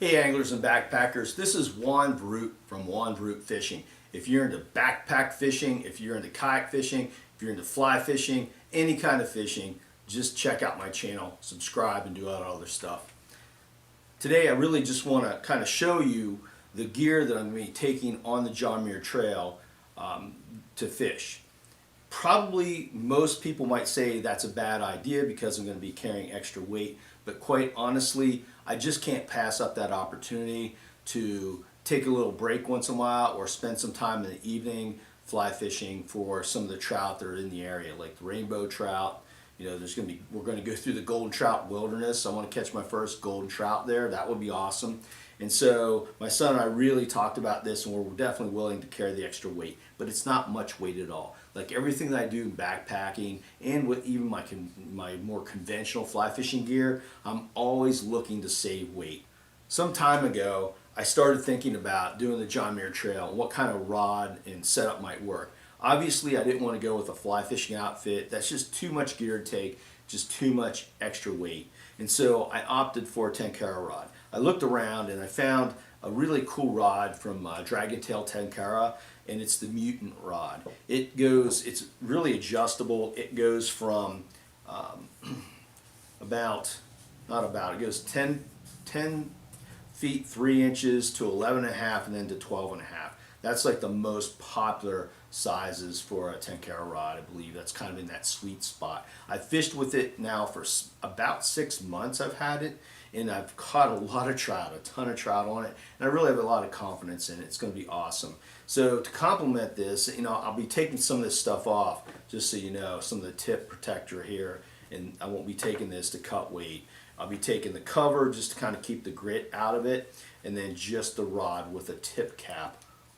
Hey anglers and backpackers, this is Juan from Juan Fishing. If you're into backpack fishing, if you're into kayak fishing, if you're into fly fishing, any kind of fishing, just check out my channel, subscribe, and do all that other stuff. Today I really just want to kind of show you the gear that I'm going to be taking on the John Muir Trail to fish. Probably most people might say that's a bad idea because I'm going to be carrying extra weight, but quite honestly, I just can't pass up that opportunity to take a little break once in a while or spend some time in the evening fly fishing for some of the trout that are in the area, like the rainbow trout. You know, we're going to go through the golden trout wilderness. I want to catch my first golden trout there. That would be awesome. And so my son and I really talked about this, and we're definitely willing to carry the extra weight, but it's not much weight at all. Like everything that I do in backpacking and with even my more conventional fly fishing gear, I'm always looking to save weight. Some time ago, I started thinking about doing the John Muir Trail and what kind of rod and setup might work. Obviously, I didn't want to go with a fly fishing outfit. That's just too much gear to take, just too much extra weight. And so I opted for a Tenkara rod. I looked around and I found a really cool rod from Dragon Tail Tenkara, and it's the Mutant rod. It's really adjustable. It goes from it goes 10 feet 3 inches to 11 and a half, and then to 12 and a half. That's like the most popular sizes for a Tenkara rod. I believe that's kind of in that sweet spot. I've fished with it now for about 6 months. I've had it, and I've caught a lot of trout, a ton of trout on it, and I really have a lot of confidence in it. It's going to be awesome. So to complement this, I'll be taking some of this stuff off, just so you know, some of the tip protector here, and I won't be taking this to cut weight. I'll be taking the cover just to kind of keep the grit out of it, and then just the rod with a tip cap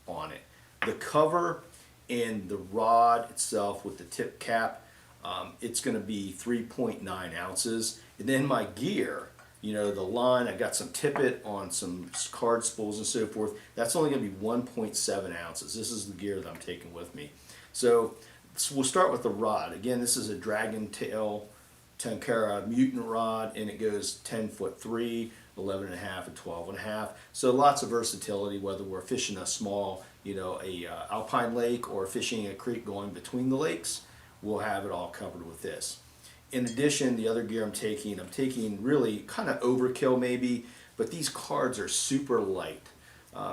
on it. The cover and the rod itself with the tip cap, it's going to be 3.9 ounces. And then my gear, the line, I got some tippet on some card spools and so forth. That's only going to be 1.7 ounces. This is the gear that I'm taking with me. So we'll start with the rod. Again, this is a Dragon Tail Tenkara Mutant rod, and it goes 10'3", 11 and a half, and 12 and a half. So lots of versatility, whether we're fishing a small, alpine lake, or fishing a creek going between the lakes, we'll have it all covered with this. In addition, the other gear I'm taking really kind of overkill maybe, but these cards are super light.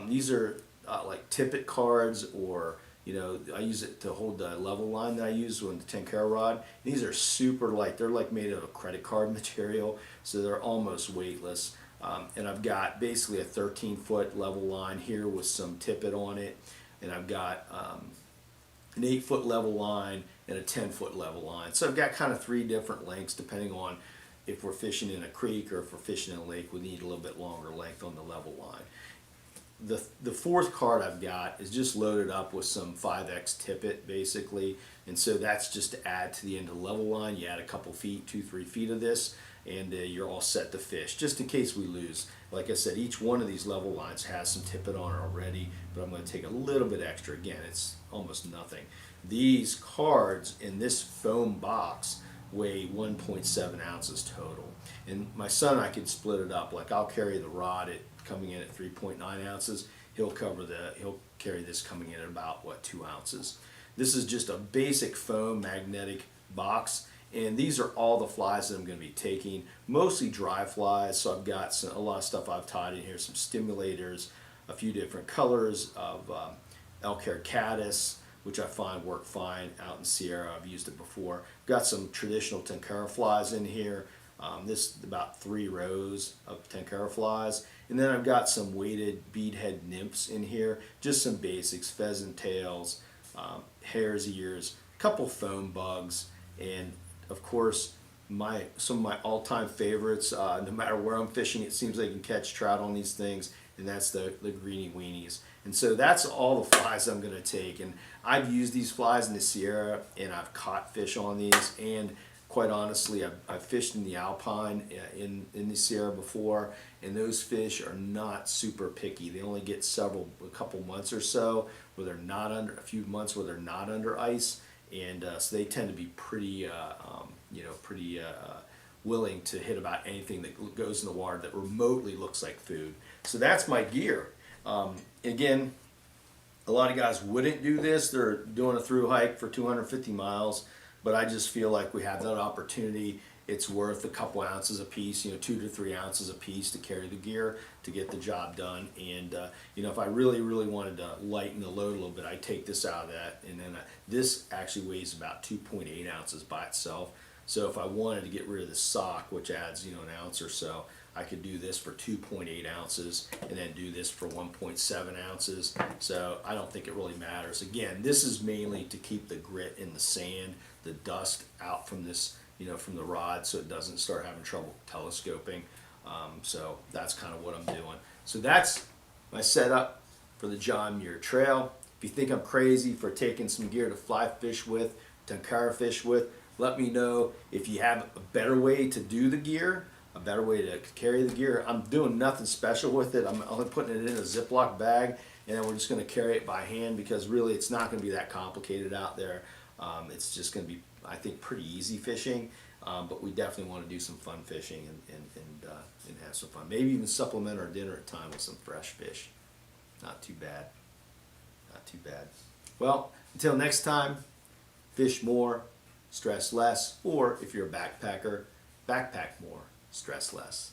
These are like tippet cards, or I use it to hold the level line that I use with the Tenkara rod. These are super light. They're like made out of credit card material, so they're almost weightless. And I've got basically a 13-foot level line here with some tippet on it, and I've got an 8-foot level line and a 10-foot level line. So I've got kind of 3 different lengths depending on if we're fishing in a creek or if we're fishing in a lake. We need a little bit longer length on the level line. The fourth card I've got is just loaded up with some 5X tippet basically, and so that's just to add to the end of the level line. You add a couple feet, 2-3 feet of this, and you're all set to fish, just in case we lose. Like I said, each one of these level lines has some tippet on it already, but I'm going to take a little bit extra. Again, it's almost nothing. These cards in this foam box weigh 1.7 ounces total, and my son and I can split it up. Like I'll carry the rod coming in at 3.9 ounces. He'll carry this coming in at about 2 ounces. This is just a basic foam magnetic box, and these are all the flies that I'm going to be taking, mostly dry flies. So I've got a lot of stuff I've tied in here, some stimulators, a few different colors of elk hair caddis, which I find work fine out in Sierra. I've used it before. Got some traditional Tenkara flies in here. This is about 3 rows of Tenkara flies. And then I've got some weighted beadhead nymphs in here, just some basics, pheasant tails, hare's ears, a couple foam bugs, and of course some of my all-time favorites. No matter where I'm fishing, it seems like I can catch trout on these things, and that's the greenie weenies. And so that's all the flies I'm going to take. And I've used these flies in the Sierra, and I've caught fish on these, and quite honestly, I've fished in the alpine in the Sierra before, and those fish are not super picky. They only get a couple months or so where they're not under, a few months where they're not under ice, and so they tend to be pretty willing to hit about anything that goes in the water that remotely looks like food. So that's my gear. Again, a lot of guys wouldn't do this. They're doing a through hike for 250 miles, but I just feel like we have that opportunity. It's worth a couple ounces a piece, 2 to 3 ounces a piece to carry the gear to get the job done. And if I really, really wanted to lighten the load a little bit, I take this out of that, and then this actually weighs about 2.8 ounces by itself. So if I wanted to get rid of the sock, which adds an ounce or so, I could do this for 2.8 ounces and then do this for 1.7 ounces. So I don't think it really matters. Again, this is mainly to keep the grit in the sand, the dust out from this, from the rod, so it doesn't start having trouble telescoping. So that's kind of what I'm doing. So that's my setup for the John Muir Trail. If you think I'm crazy for taking some gear to fly fish with, Tenkara fish with, let me know if you have a better way to do the gear, a better way to carry the gear. I'm doing nothing special with it. I'm only putting it in a Ziploc bag, and then we're just going to carry it by hand, because really it's not going to be that complicated out there. It's just going to be, I think, pretty easy fishing, but we definitely want to do some fun fishing and have some fun. Maybe even supplement our dinner at time with some fresh fish. Not too bad. Not too bad. Well, until next time, fish more, stress less, or if you're a backpacker, backpack more, stress less.